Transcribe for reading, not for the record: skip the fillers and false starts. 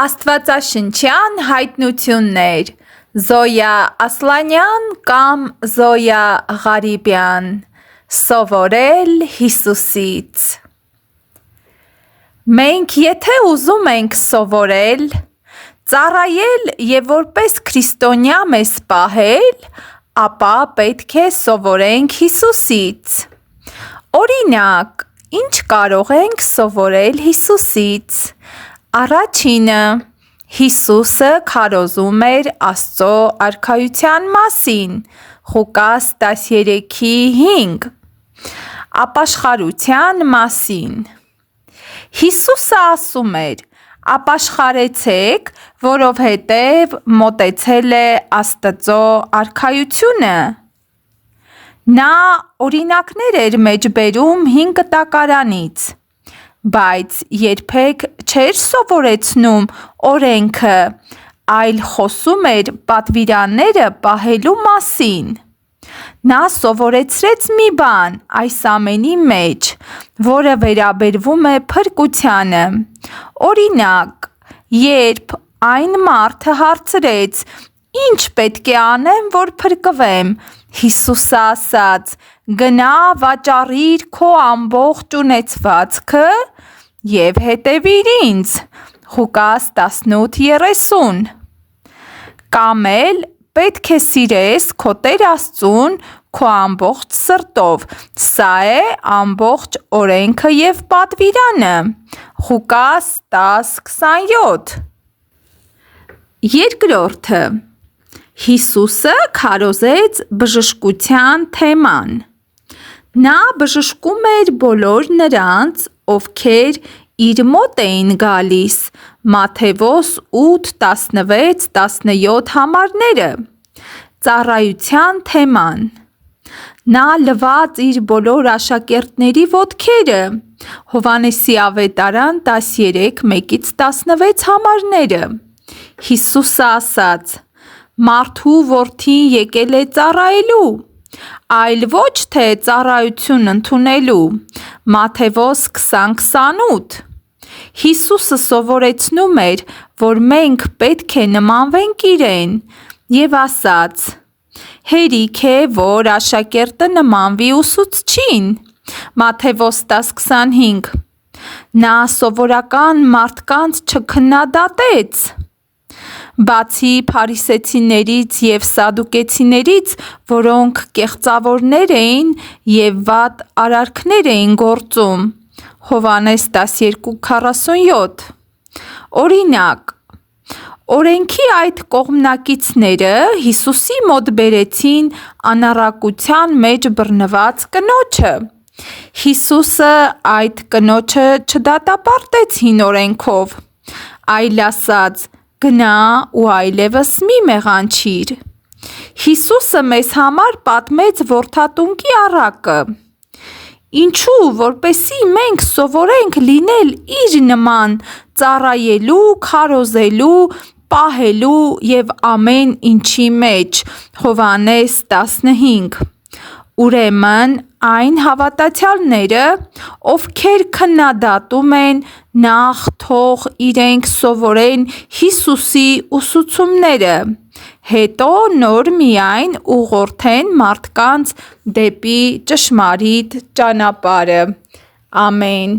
Աստվածաշնչյան հայտնություններ Զոյա Ասլանյան կամ Զոյա Ղարիբյան Սովորել Հիսուսից Մենք եթե ուզում ենք սովորել, ծառայել և որպես քրիստոնյա մեզ պահել, ապա պետք է սովորենք Հիսուսից։ Օրինակ, ինչ կարող ենք սովորել Հիսուսից։ Առաջինը, Հիսուսը քարոզում էր Աստծո արքայության մասին, Ղուկաս 13:5, ապաշխարության մասին։ Հիսուսը ասում էր. ապաշխարեցեք, որովհետև մոտեցել է Աստծո արքայությունը։ Նա օրինակներ էր մեջ բերում Հին Կտակարանից, բայց երբեք չէր սովորեցնում օրենքը, այլ խոսում էր պատվիրանները պահելու մասին։ Նա սովորեցրեց մի բան այս ամենի մեջ, որը վերաբերվում է փրկությանը։ Օրինակ, երբ այն մարդը հարցրեց. «Ինչ պետք է անեմ, որ փրկվեմ», Հիսուսը ասաց. «Գնա վաճառիր քո ամբողջ ունեցվածքը և հետևիր ինձ», Ղուկաս 18:30։ Կամ էլ պետք է սիրես քո Տեր Աստծուն քո ամբողջ սրտով, սա է ամբողջ օրենքը և պատվիրանը, Ղուկաս 10:27։ Երկրորդը, Հիսուսը քարոզեց բժշկության թեման։ Նա բժշկում էր բոլոր նրանց, ովքեր իր մոտ էին գալիս, Մատթեոս 8:16-17 համարները։ Ծառայության թեման։ Նա լվաց իր բոլոր աշակերտների ոտքերը, Հովհաննեսի ավետարան 13:1-16 համարները։ Հիսուսը ասաց. «Մարդու որդին եկել է ծառայելու, այլ ոչ թե ծառայություն ընդունելու», Մատթեոս 20:28։ Հիսուսը սովորեցնում էր, որ մենք պետք է նմանվենք իրեն և ասաց. «Հերիք է, որ աշակերտը նմանվի ուսուցչին», Մատթեոս 10:25։ Նա սովորական մարդկանց չքննադատեց։ Բացի փարիսեցիներից և սադուկեցիներից, որոնք կեղծավորներ էին և վատ արարքներ էին գործում, Հովհաննես 12:47։ Օրինակ, օրենքի այդ կողմնակիցները Հիսուսի մոտ բերեցին անառակության մեջ բռնված կնոջը։ Հիսուսը այդ կնոջը չդատապարտեց հին օրենքով, այլ ասաց. «Գնա ու այլևս մի մեղանչիր»։ Հիսուսը մեզ համար պատմեց որդատունկի առակը։ Ինչու՞։ Որպեսզի մենք սովորենք լինել իր նման ծառայելու, քարոզելու, պահելու և ամեն ինչի մեջ, Հովհաննես 15։ Ուրեմն այն հավատացյալները, ովքեր քննադատում են, նախ թող իրենք սովորեն Հիսուսի ուսուցումները, հետո նոր միայն ուղղորդեն մարդկանց դեպի ճշմարիտ ճանապարհը։ Ամեն։